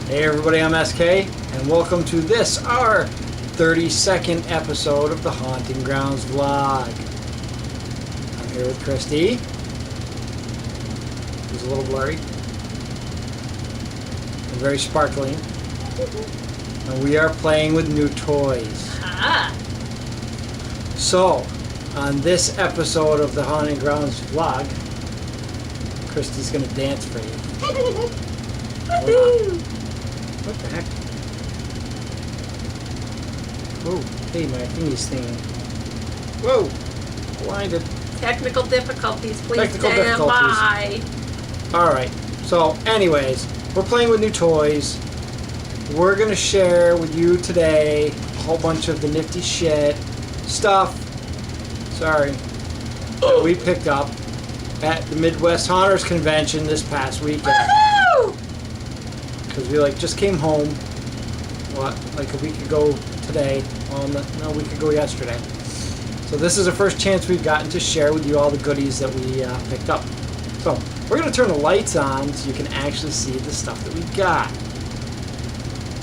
Hey everybody, I'm SK, and welcome to this, our 32nd episode of the Haunting Grounds vlog. I'm here with Christy. It's a little blurry. And very sparkling. And we are playing with new toys. Ah. So, on this episode of the Haunting Grounds vlog, Christy's going to dance for you. What the heck? Whoa, hey, my thingy's stinging. Whoa, blinded. Technical difficulties, please Technical stand difficulties. by. Alright, so anyways, we're playing with new toys. We're going to share with you today a whole bunch of the nifty stuff that we picked up at the Midwest Haunters Convention this past weekend. Because we just came home, like a week ago today, no, a week ago yesterday. So this is the first chance we've gotten to share with you all the goodies that we picked up. So we're going to turn the lights on so you can actually see the stuff that we got.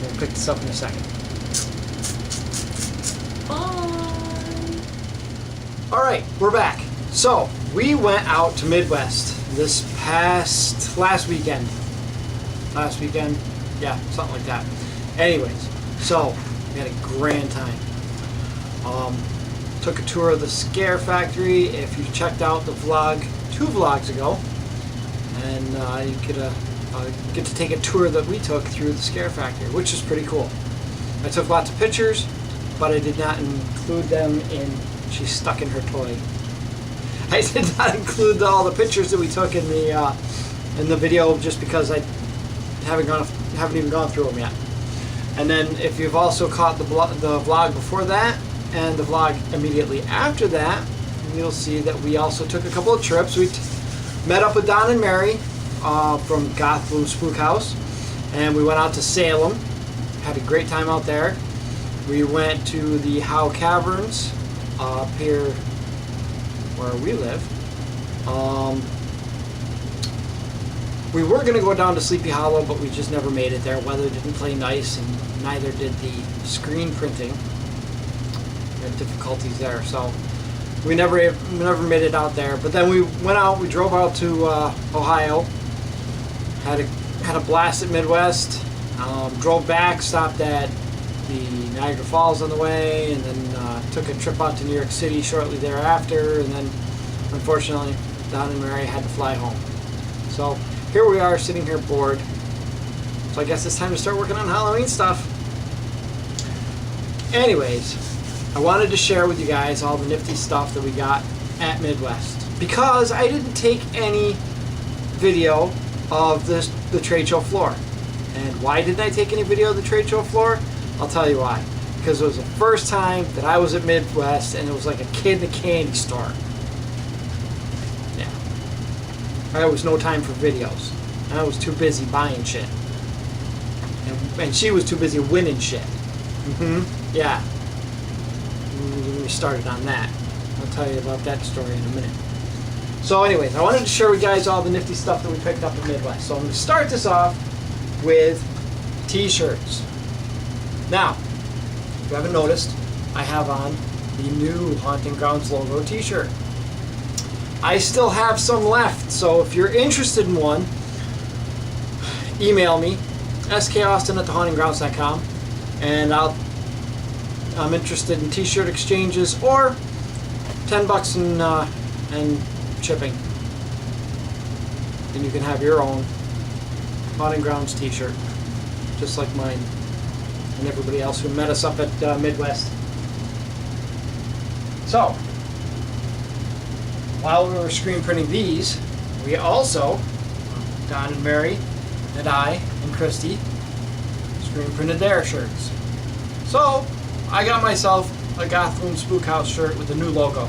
We'll pick this up in a second. Alright, we're back. So we went out to Midwest this last weekend. Yeah, something like that. Anyways, so we had a grand time. Took a tour of the Scare Factory. If you checked out the vlog 2 vlogs ago, and you could get to take a tour that we took through the Scare Factory, which is pretty cool. I took lots of pictures, but I did not include them in. She's stuck in her toy. I did not include all the pictures that we took in the video just because I haven't even gone through them yet. And then if you've also caught the vlog before that and the vlog immediately after that, you'll see that we also took a couple of trips. We met up with Don and Mary from Goth Blue Spook House, and we went out to Salem. Had a great time out there. We went to the Howe Caverns up here where we live. We were going to go down to Sleepy Hollow, but we just never made it there. Weather didn't play nice, and neither did the screen printing. We had difficulties there, so we never made it out there. But then we went out. We drove out to Ohio. Had a blast at Midwest. Drove back, stopped at the Niagara Falls on the way, and then took a trip out to New York City shortly thereafter. And then, unfortunately, Don and Mary had to fly home. So here we are, sitting here bored. So I guess it's time to start working on Halloween stuff. Anyways, I wanted to share with you guys all the nifty stuff that we got at Midwest, because I didn't take any video of the trade show floor. And why didn't I take any video of the trade show floor? I'll tell you why. Because it was the first time that I was at Midwest, and it was like a kid in a candy store. There was no time for videos. I was too busy buying shit. And she was too busy winning shit. Yeah. We started on that. I'll tell you about that story in a minute. So anyways, I wanted to share with you guys all the nifty stuff that we picked up in Midwest. So I'm going to start this off with T-shirts. Now, if you haven't noticed, I have on the new Haunting Grounds logo T-shirt. I still have some left, so if you're interested in one, email me, skaustin@thehauntinggrounds.com, and I'm interested in T-shirt exchanges or $10 and shipping, and you can have your own Haunting Grounds T-shirt, just like mine and everybody else who met us up at Midwest. So, while we were screen printing these, we also, Don and Mary and I and Christy, screen printed their shirts. So I got myself a Goth Blue Spook House shirt with the new logo,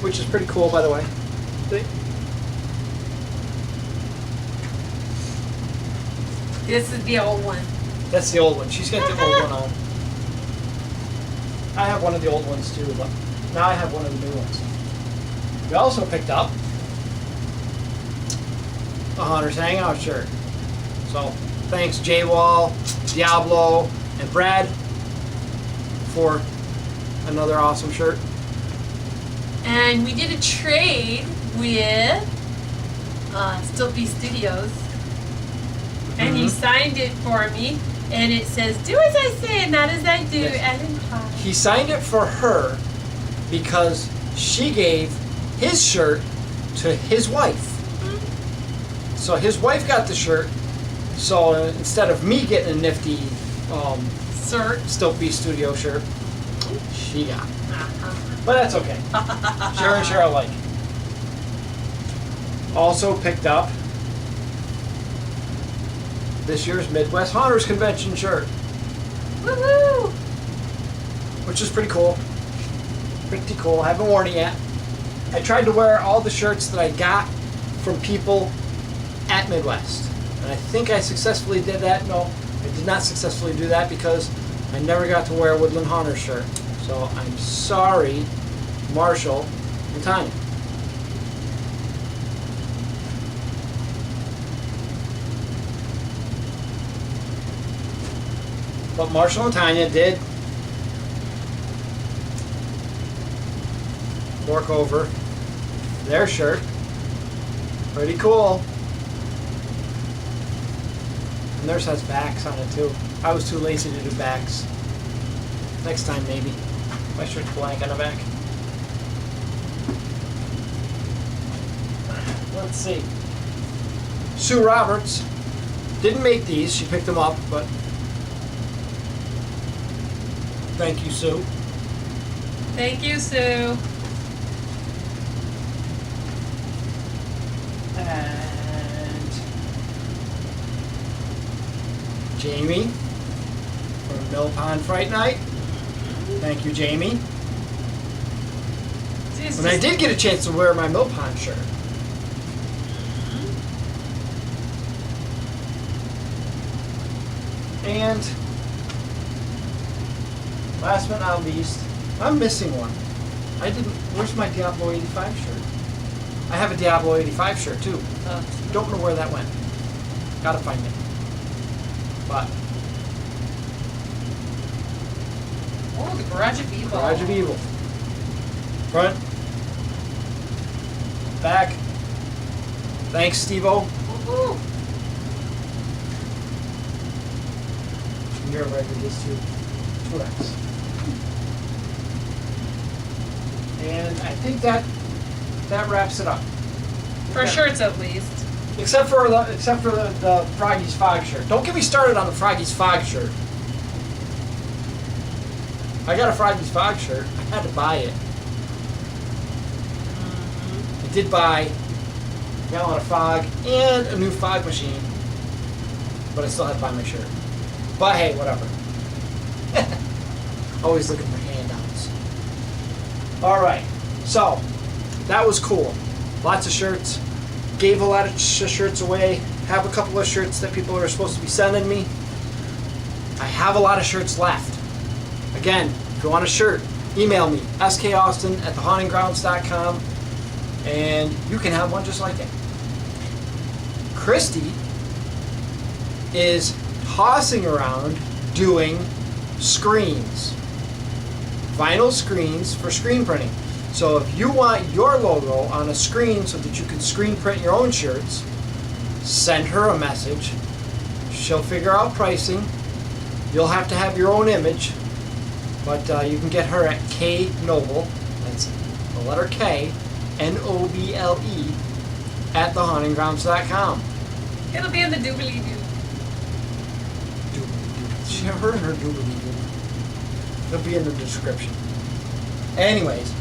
which is pretty cool, by the way. See? This is the old one. That's the old one. She's got the old one on. I have one of the old ones too, but now I have one of the new ones. We also picked up a Haunter's Hangout shirt. So thanks J-Wall, Diablo, and Brad for another awesome shirt. And we did a trade with Stilby Studios. And he signed it for me. And it says, do as I say and not as I do. Yes. Ellen Pye. He signed it for her because she gave his shirt to his wife. So his wife got the shirt. So instead of me getting a nifty Stilby Studio shirt, she got it. But that's okay. Share and share alike. Also picked up this year's Midwest Hunters Convention shirt, Woohoo! which is pretty cool. Pretty cool. I haven't worn it yet. I tried to wear all the shirts that I got from people at Midwest. And I think I successfully did that. No, I did not successfully do that because I never got to wear a Woodland Hunter shirt. So I'm sorry, Marshall and Tanya. But Marshall and Tanya did fork over their shirt. Pretty cool. And theirs has backs on it too. I was too lazy to do backs. Next time maybe. My shirt's blank on the back. Let's see. Sue Roberts didn't make these. She picked them up, but thank you, Sue. Thank you, Sue. And Jamie from Mill Pond Fright Night. Thank you, Jamie. And I did get a chance to wear my Mill Pond shirt. And last but not least, I'm missing one. I didn't. Where's my Diablo 85 shirt? I have a Diablo 85 shirt too. Don't know where that went. Gotta find it. But Oh, the Garage of Evil. Garage of Evil. Front. Back. Thanks, Steve-O. Woohoo. You're right with this too. 2X. And I think that wraps it up. For shirts at least. Except for the Froggy's Fog shirt. Don't get me started on the Froggy's Fog shirt. I got a Froggy's Fog shirt. I had to buy it. I did buy a gallon of fog and a new fog machine, but I still had to buy my shirt. But hey, whatever. Always looking for handouts. All right, so that was cool. Lots of shirts. Gave a lot of shirts away. Have a couple of shirts that people are supposed to be sending me. I have a lot of shirts left. Again, if you want a shirt, email me, skaustin@thehauntinggrounds.com, and you can have one just like it. Christy is tossing around doing screens. Vinyl screens for screen printing. So if you want your logo on a screen so that you can screen print your own shirts, send her a message. She'll figure out pricing. You'll have to have your own image, but you can get her at K Noble, that's the letter K, Noble, at thehauntinggrounds.com. It'll be in the doobly-doo. She her and her doobly-doo. It'll be in the description. Anyways,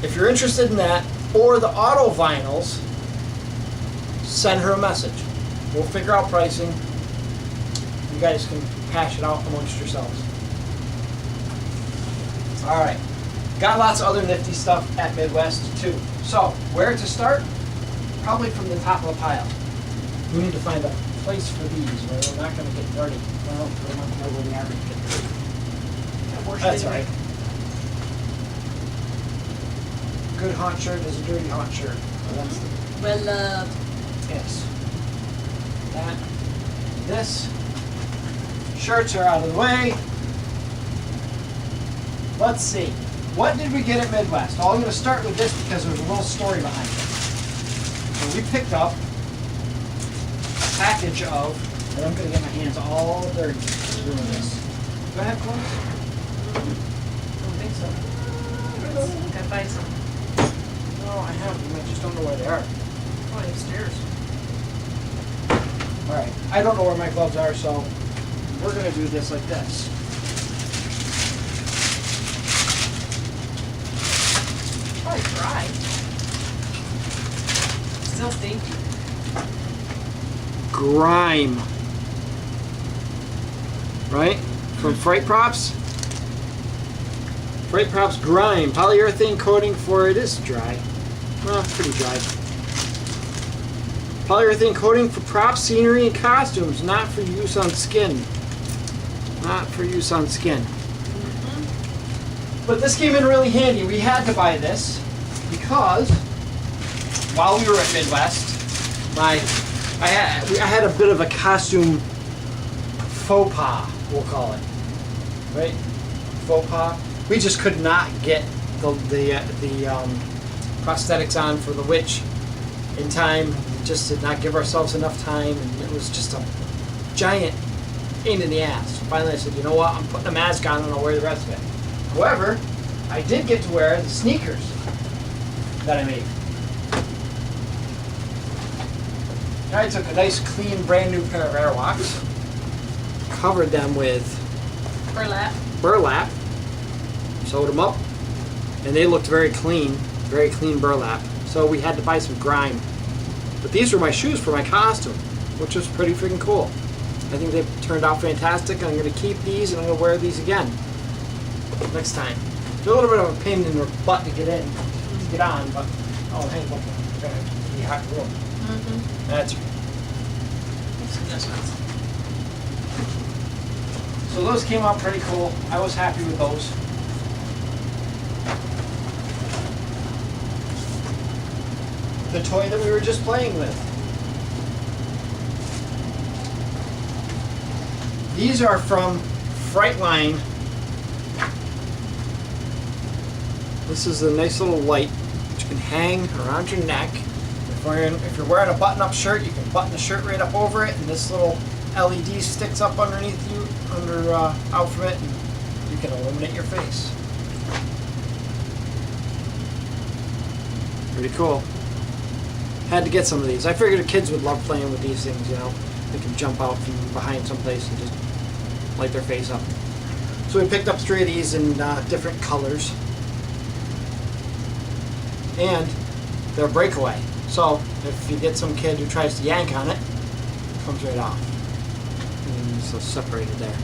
if you're interested in that, or the auto vinyls, send her a message. We'll figure out pricing. You guys can hash it out amongst yourselves. Alright. Got lots of other nifty stuff at Midwest too. So, where to start? Probably from the top of the pile. We need to find a place for these where they're not going to get dirty. Well, they're not going to where they are going to get dirty. That's right. Good haunt shirt is a dirty haunt shirt. Well, that's the, Well loved. yes. That this. Shirts are out of the way. Let's see. What did we get at Midwest? Well, I'm going to start with this because there's a little story behind it. So we picked up a package of, and I'm going to get my hands all dirty doing this. Do I have clothes? I don't think so. Gotta buy some. No, I have them. I just don't know where they are. Oh, upstairs. Alright, I don't know where my gloves are, so we're going to do this like this. Probably dry. Still stinky. Grime. Right? From Freight Props? Freight Props Grime. Polyurethane coating for it is dry. Well, pretty dry. Polyurethane coating for props, scenery, and costumes, not for use on skin. Not for use on skin. But this came in really handy. We had to buy this because while we were at Midwest, I had a bit of a costume faux pas, we'll call it, right? Faux pas. We just could not get the prosthetics on for the witch in time. We just did not give ourselves enough time, and it was just a giant pain in the ass. Finally, I said, you know what? I'm putting a mask on, and I'll wear the rest of it. However, I did get to wear the sneakers that I made. I took a nice, clean, brand new pair of Airwalks, covered them with burlap, sewed them up, and they looked very clean burlap. So we had to buy some grime. But these were my shoes for my costume, which was pretty freaking cool. I think they turned out fantastic. I'm going to keep these, and I'm going to wear these again next time. It's a little bit of a pain in the butt to get in, to get on, but oh, hey, look, it's going to be hot room. That's right. So those came out pretty cool. I was happy with those. The toy that we were just playing with. These are from Frightline. This is a nice little light which you can hang around your neck. If you're wearing a button-up shirt, you can button the shirt right up over it, and this little LED sticks up underneath you, under outfit, and you can illuminate your face. Pretty cool. Had to get some of these. I figured the kids would love playing with these things, you know. They can jump out from behind someplace and just light their face up. So we picked up 3 of these in different colors. And they're breakaway. So if you get some kid who tries to yank on it, it comes right off. And so separated there.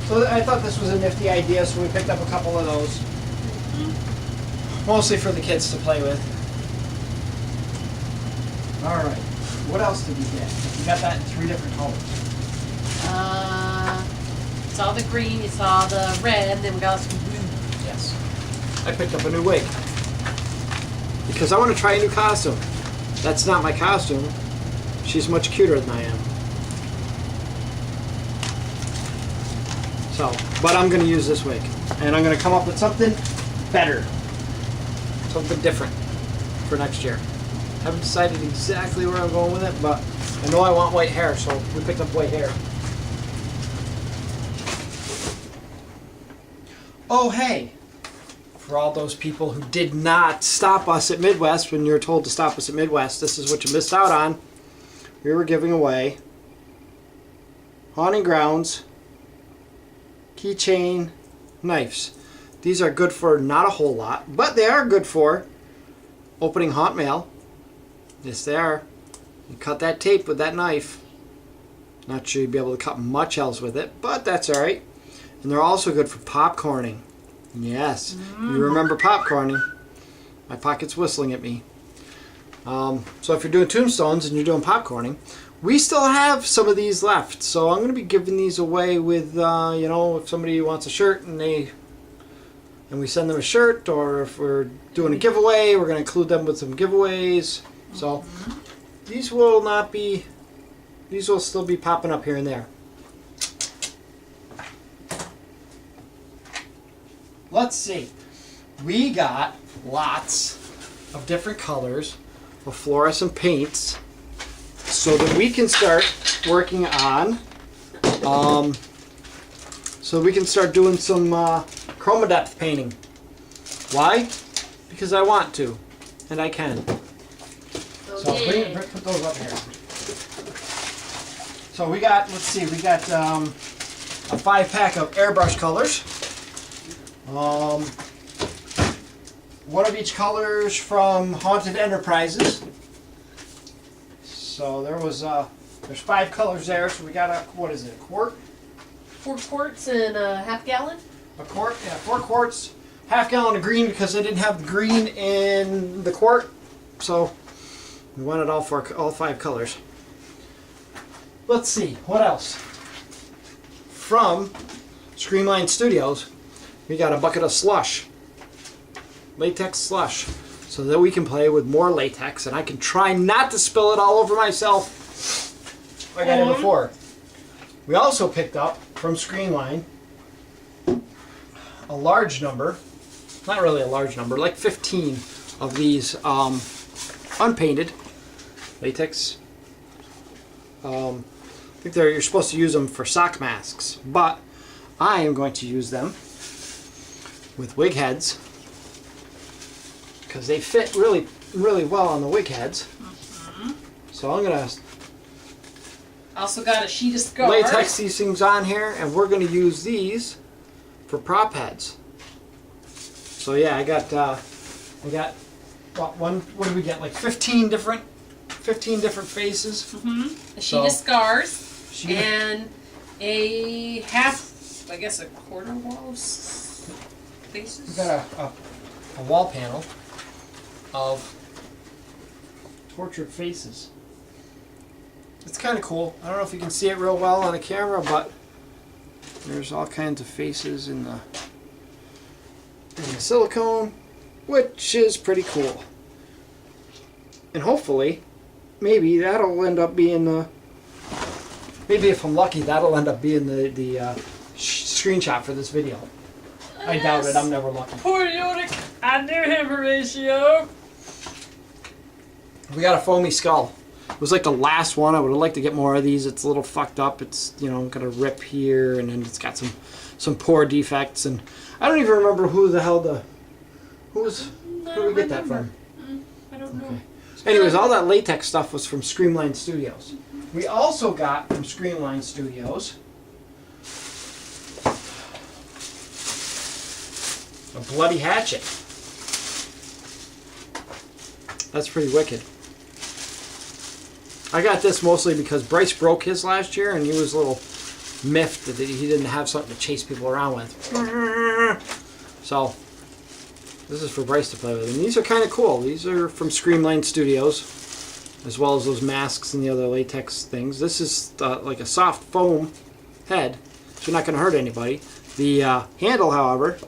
So I thought this was a nifty idea, so we picked up a couple of those. Mostly for the kids to play with. Alright, what else did we get? We got that in 3 different colors. You saw the green, you saw the red, then we got some blue. Yes. I picked up a new wig. Because I want to try a new costume. That's not my costume. She's much cuter than I am. So, but I'm going to use this wig. And I'm going to come up with something better. Something different for next year. Haven't decided exactly where I'm going with it, but I know I want white hair, so we picked up white hair. Oh, hey! For all those people who did not stop us at Midwest when you were told to stop us at Midwest, this is what you missed out on. We were giving away Haunting Grounds keychain knives. These are good for not a whole lot, but they are good for opening haunt mail. Yes, they are. You cut that tape with that knife. Not sure you'd be able to cut much else with it, but that's alright. And they're also good for popcorning. Yes, you remember popcorning. My pocket's whistling at me. So if you're doing tombstones and you're doing popcorning, we still have some of these left. So I'm going to be giving these away with, you know, if somebody wants a shirt and we send them a shirt, or if we're doing a giveaway, we're going to include them with some giveaways. So these will not be these will still be popping up here and there. Let's see. We got lots of different colors of fluorescent paints so that we can start working on so we can start doing some chroma depth painting. Why? Because I want to, and I can. So put those up here. So we got, let's see, we got a 5-pack of airbrush colors. One of each colors from Haunted Enterprises. So there was there's 5 colors there. So we got a, what is it, a quart? 4 quarts and a half gallon. A quart, yeah, 4 quarts, half gallon of green because I didn't have the green in the quart. So we wanted all 5 colors. Let's see, what else? From Streamline Studios, we got a bucket of slush. Latex slush. So that we can play with more latex and I can try not to spill it all over myself like I did before. We also picked up from Streamline a large number, not really a large number, like 15 of these unpainted latex. I think you're supposed to use them for sock masks, but I am going to use them with wig heads because they fit really, really well on the wig heads. So I'm gonna Also got a sheet of scarf. latex these things on here, and we're gonna use these for prop heads. So yeah, I got what did we get? Like 15 different faces. A sheet of scars. Sheet and a half, I guess a quarter wall of faces. We got a wall panel of tortured faces. It's kind of cool. I don't know if you can see it real well on the camera, but there's all kinds of faces in the silicone, which is pretty cool. And hopefully, maybe that'll end up being the. Maybe if I'm lucky, that'll end up being the screenshot for this video. I doubt it. I'm never lucky. Poor Yodik. I knew him, Horatio. We got a foamy skull. It was like the last one. I would have liked to get more of these. It's a little fucked up. It's, you know, got a rip here, and then it's got some poor defects. And I don't even remember who the hell who did we get that from? I don't know. Okay. Anyways, all that latex stuff was from Streamline Studios. We also got from Streamline Studios a bloody hatchet. That's pretty wicked. I got this mostly because Bryce broke his last year and he was a little miffed that he didn't have something to chase people around with. So this is for Bryce to play with. And these are kind of cool. These are from Streamline Studios, as well as those masks and the other latex things. This is like a soft foam head, so you're not going to hurt anybody. The handle, however,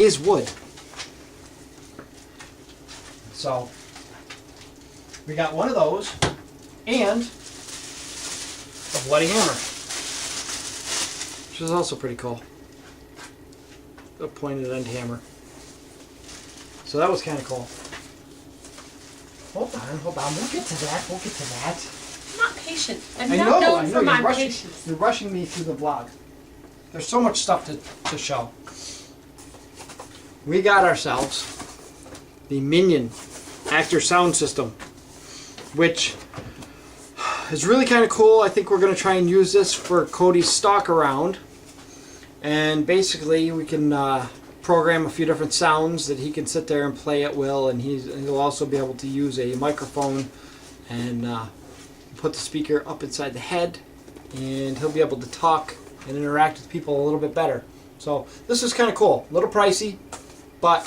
is wood. So we got one of those and a bloody hammer, which is also pretty cool. A pointed end hammer. So that was kind of cool. Hold on. We'll get to that. I'm not patient. I'm I not know. known for my You're patience. You're rushing me through the vlog. There's so much stuff to show. We got ourselves the Minion Actor Sound System, which is really kind of cool. I think we're going to try and use this for Cody's stalk around. And basically we can program a few different sounds that he can sit there and play at will, and he'll also be able to use a microphone and put the speaker up inside the head, and he'll be able to talk and interact with people a little bit better. So this is kind of cool. A little pricey, but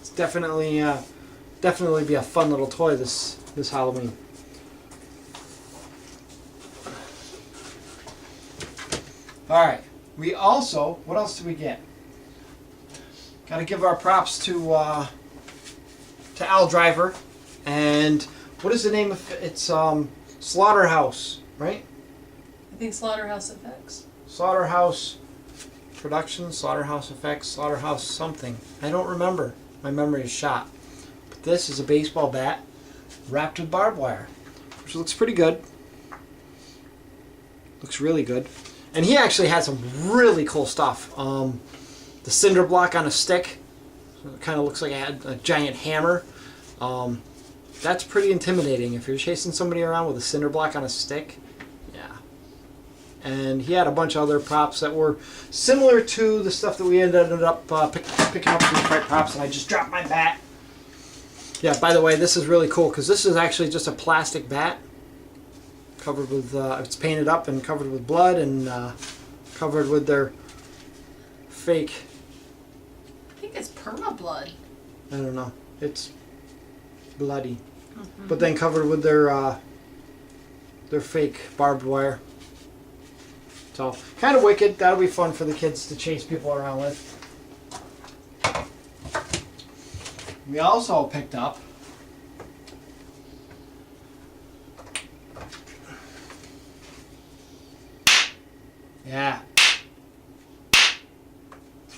it's definitely be a fun little toy this Halloween. All right. We also, what else did we get? Got to give our props to Al Driver, and what is the name of it? It's Slaughterhouse, right? I think Slaughterhouse Effects. Slaughterhouse Productions, Slaughterhouse Effects, Slaughterhouse something. I don't remember. My memory is shot. But this is a baseball bat wrapped with barbed wire, which looks pretty good. Looks really good. And he actually had some really cool stuff. The cinder block on a stick. So it kind of looks like a giant hammer. That's pretty intimidating if you're chasing somebody around with a cinder block on a stick. Yeah. And he had a bunch of other props that were similar to the stuff that we ended up picking up from the Fright Props, and I just dropped my bat. Yeah, by the way, this is really cool because this is actually just a plastic bat covered with, it's painted up and covered with blood and covered with their fake, I think it's perma blood. I don't know, it's bloody. But then covered with their fake barbed wire. So, kind of wicked. That'll be fun for the kids to chase people around with. We also picked up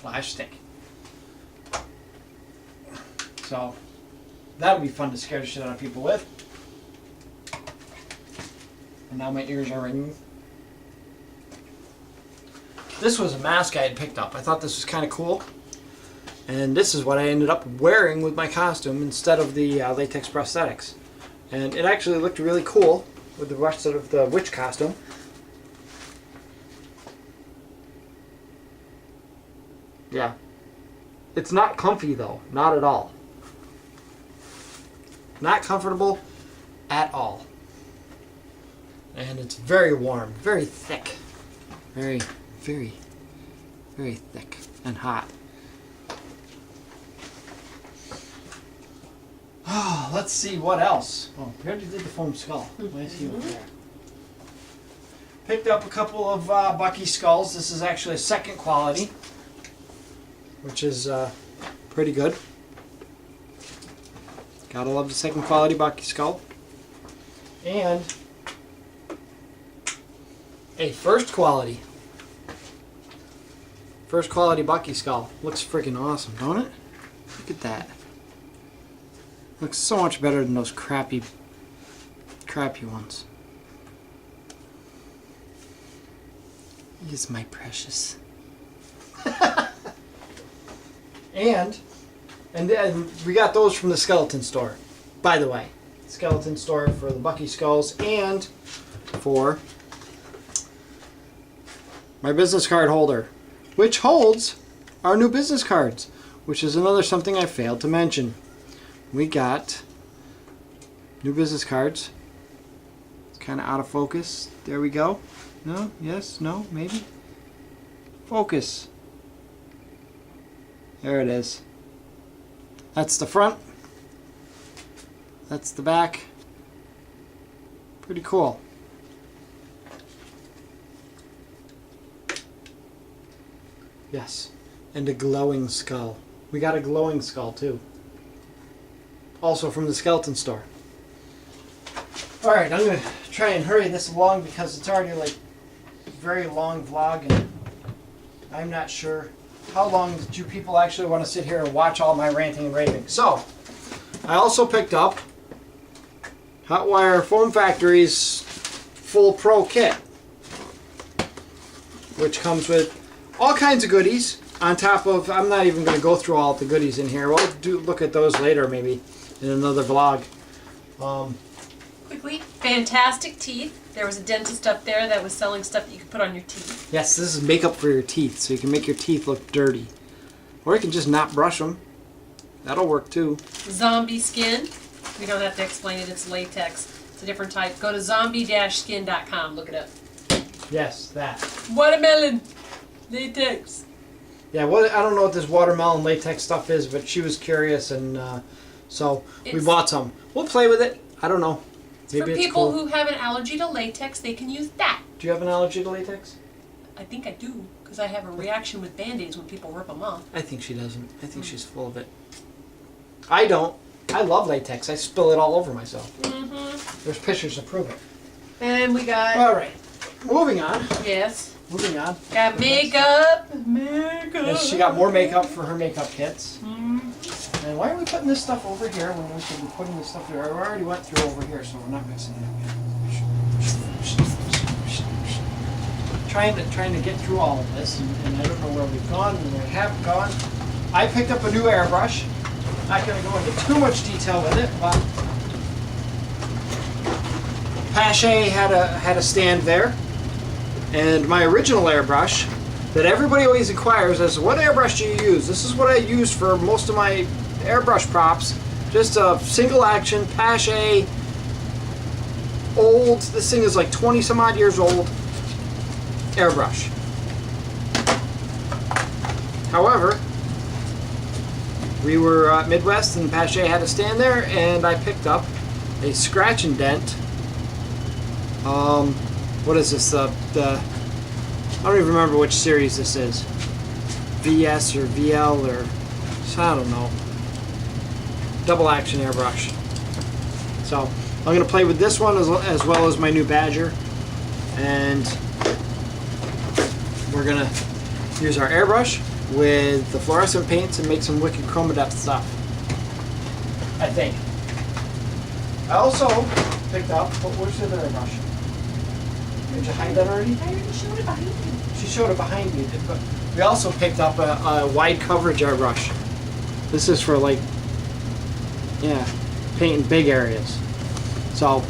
flash stick. So, that'll be fun to scare the shit out of people with. And now my ears are ringing. This was a mask I had picked up. I thought this was kind of cool. And this is what I ended up wearing with my costume instead of the latex prosthetics. And it actually looked really cool with the rest of the witch costume. Yeah. It's not comfy though. Not at all. Not comfortable at all. And it's very warm. Very thick. Very thick and hot. Oh, let's see what else. Oh, we already did the foam skull. I see over there. Picked up a couple of Bucky skulls. This is actually a second quality, which is pretty good. Gotta love the second quality Bucky skull. And a first quality Bucky skull. Looks freaking awesome, don't it? Look at that. Looks so much better than those crappy ones. He's my precious. and we got those from the skeleton store. By the way, skeleton store for the Bucky skulls and for my business card holder, which holds our new business cards, which is another something I failed to mention. We got new business cards. It's kind of out of focus. There we go. No, yes, no, maybe. Focus. There it is. That's the front. That's the back. Pretty cool. Yes. And a glowing skull. We got a glowing skull too. Also from the skeleton store. Alright, I'm going to try and hurry this along because it's already like a very long vlog and I'm not sure how long do people actually want to sit here and watch all my ranting and raving. So, I also picked up Hotwire Foam Factory's Full Pro Kit, which comes with all kinds of goodies on top of, I'm not even going to go through all the goodies in here. We'll look at those later maybe in another vlog. Quickly, fantastic teeth. There was a dentist up there that was selling stuff that you could put on your teeth. Yes, this is makeup for your teeth, so you can make your teeth look dirty. Or you can just not brush them. That'll work too. Zombie skin. We don't have to explain it, it's latex. It's a different type. Go to zombie-skin.com, look it up. Yes, that. Watermelon latex. Yeah, well, I don't know what this watermelon latex stuff is, but she was curious, and so we bought some. We'll play with it. I don't know. Maybe for people who have an allergy to latex, they can use that. Do you have an allergy to latex? I think I do, because I have a reaction with Band-Aids when people rip them off. I think she doesn't. I think she's full of it. I don't. I love latex. I spill it all over myself. Mm-hmm. There's pictures to prove it. And we got, All right, moving on. yes, Moving on. got makeup. Yes, she got more makeup for her makeup kits. Mm. And why are we putting this stuff over here when we should be putting this stuff there? We already went through over here, so we're not mixing it again. Trying to get through all of this, and I don't know where we've gone and where we haven't gone. I picked up a new airbrush. Not going to go into too much detail with it, but Pache had a stand there, and my original airbrush that everybody always inquires as, what airbrush do you use? This is what I used for most of my airbrush props. Just a single action Pache old. This thing is like 20 some odd years old airbrush. However, we were at Midwest and Pache had a stand there, and I picked up a scratch and dent. What is this? I don't even remember which series this is. VS or VL or I don't know. Double action airbrush. So I'm going to play with this one as well as my new Badger, and we're going to use our airbrush with the fluorescent paints and make some wicked chroma depth stuff, I think. I also picked up, where's the other airbrush? Did you hide that already? I already showed it behind you. She showed it behind me, but we also picked up a wide coverage airbrush. This is for like, yeah, painting big areas. So,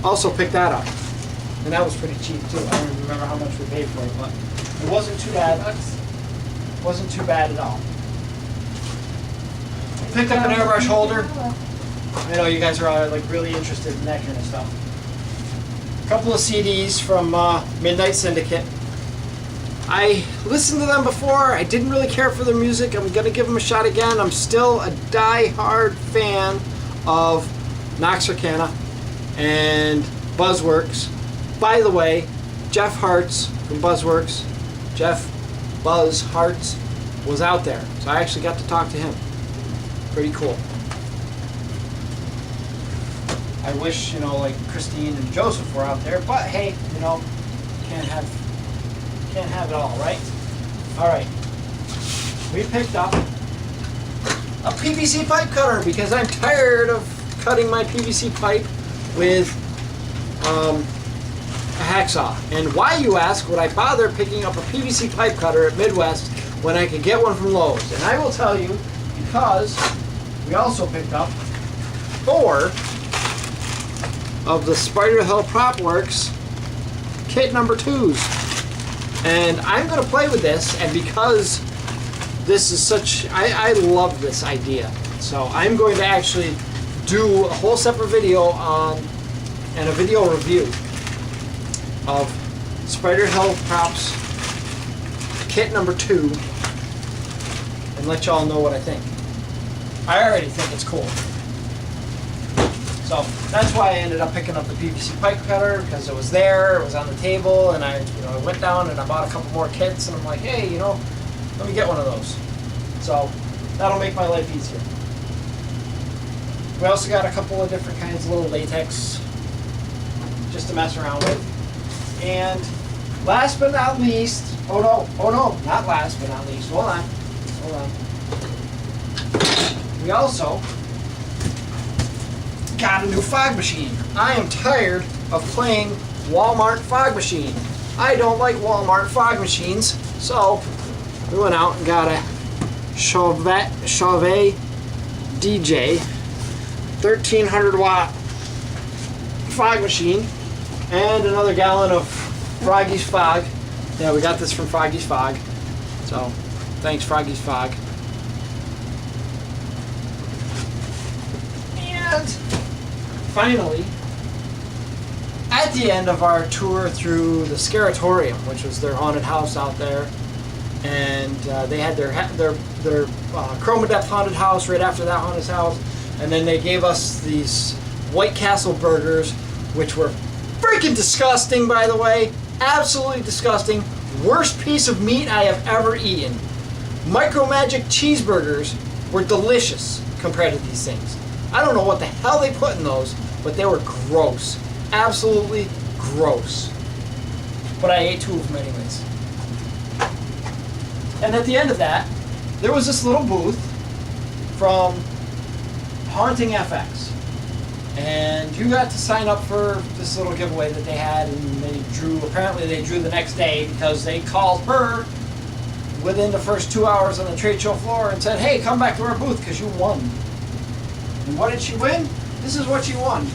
also picked that up. And that was pretty cheap too. I don't even remember how much we paid for it, but it wasn't too bad. Wasn't too bad at all. Picked up an airbrush holder. I know you guys are all like really interested in that kind of stuff. A couple of CDs from Midnight Syndicate. I listened to them before. I didn't really care for their music. I'm gonna give them a shot again. I'm still a die-hard fan of Nox Arcana and Buzzworks. By the way, Jeff Hartz from Buzzworks, Jeff Buzz Hartz, was out there, so I actually got to talk to him. Pretty cool. I wish, like Christine and Joseph were out there, but hey, can't have it all, right? All right. We picked up a PVC pipe cutter because I'm tired of cutting my PVC pipe with a hacksaw. And why, you ask, would I bother picking up a PVC pipe cutter at Midwest when I could get one from Lowe's? And I will tell you, because we also picked up 4 of the Spider Hill Prop Works kit number 2s. And I'm going to play with this, and because this is such, I love this idea. So I'm going to actually do a whole separate video on, and a video review of Spider Hill Props kit number 2, and let y'all know what I think. I already think it's cool. So that's why I ended up picking up the PVC pipe cutter, because it was there, it was on the table, and I went down and I bought a couple more kits, and I'm like, hey, let me get one of those. So that'll make my life easier. We also got a couple of different kinds of little latex just to mess around with. And last but not least, oh no, not last but not least, hold on. We also got a new fog machine. I am tired of playing Walmart fog machine. I don't like Walmart fog machines, so we went out and got a Chauvet DJ 1300 watt fog machine and another gallon of Froggy's Fog. Yeah, we got this from Froggy's Fog, so thanks Froggy's Fog. And finally, at the end of our tour through the Scaratorium, which was their haunted house out there, and they had their Chroma Depth haunted house right after that haunted house, and then they gave us these White Castle burgers, which were freaking disgusting, by the way. Absolutely disgusting. Worst piece of meat I have ever eaten. Micro Magic cheeseburgers were delicious compared to these things. I don't know what the hell they put in those, but they were gross. Absolutely gross. But I ate 2 of them anyways. And at the end of that, there was this little booth from Haunting FX. And you got to sign up for this little giveaway that they had, and apparently they drew the next day because they called her within the first 2 hours on the trade show floor and said, hey, come back to our booth because you won. And what did she win? This is what she won.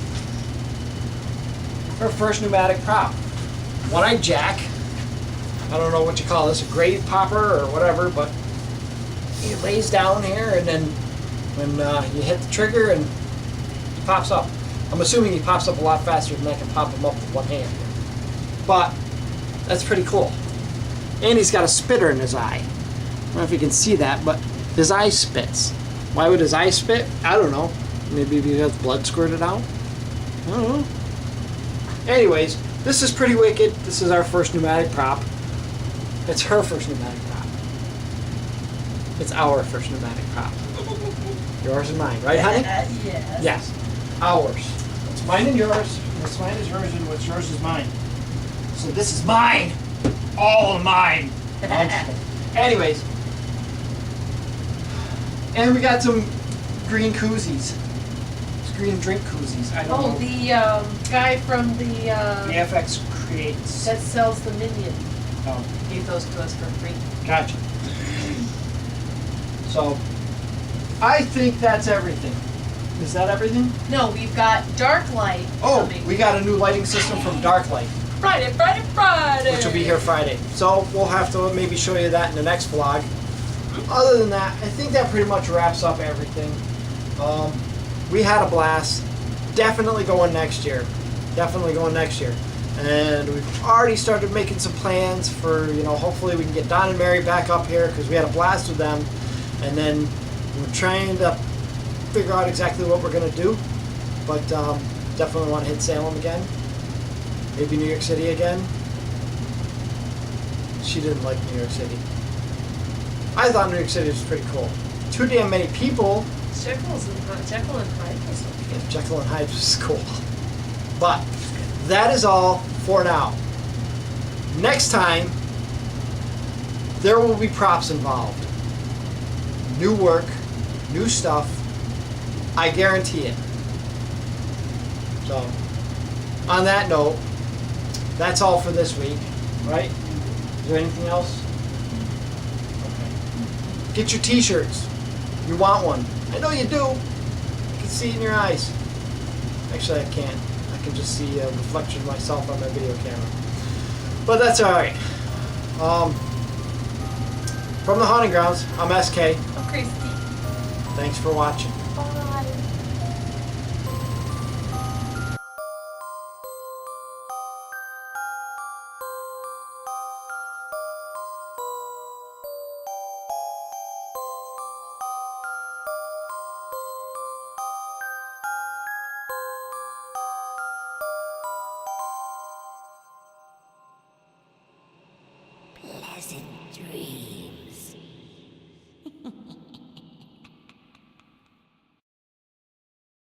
Her first pneumatic prop. One-eyed Jack. I don't know what you call this, a grave popper or whatever, but he lays down here, and then when you hit the trigger and he pops up. I'm assuming he pops up a lot faster than I can pop him up with one hand. But that's pretty cool. And he's got a spitter in his eye. I don't know if you can see that, but his eye spits. Why would his eye spit? I don't know. Maybe because blood squirted out? I don't know. Anyways, this is pretty wicked. This is our first pneumatic prop. It's her first pneumatic prop. It's our first pneumatic prop. Yours and mine, right, honey? Yes. Yes. Ours. What's mine and yours. What's mine is yours, and what's yours is mine. So this is mine. All of mine. Anyways. And we got some green koozies. It's green drink koozies. I don't know. Oh, the guy from the FX creates. that sells the Minion Oh, gave those to us for free. gotcha. So, I think that's everything. Is that everything? No, we've got Dark Light coming. We got a new lighting system from Darklight, Friday, Friday, Friday. which will be here Friday. So we'll have to maybe show you that in the next vlog. Other than that, I think that pretty much wraps up everything. We had a blast. Definitely going next year. Definitely going next year. And we've already started making some plans for, hopefully we can get Don and Mary back up here because we had a blast with them. And then we're trying to figure out exactly what we're going to do. But definitely want to hit Salem again. Maybe New York City again. She didn't like New York City. I thought New York City was pretty cool. Too damn many people. Jekyll and Hyde was okay. Yeah, Jekyll and Hyde was cool. But that is all for now. Next time, there will be props involved. New work, new stuff. I guarantee it. So, on that note, that's all for this week, right? Is there anything else? Okay. Get your t-shirts. You want one. I know you do. I can see it in your eyes. Actually, I can't. I can just see a reflection of myself on my video camera. But that's alright. From the Haunting Grounds, I'm SK. I'm Christy. Thanks for watching. Bye. Pleasant dreams.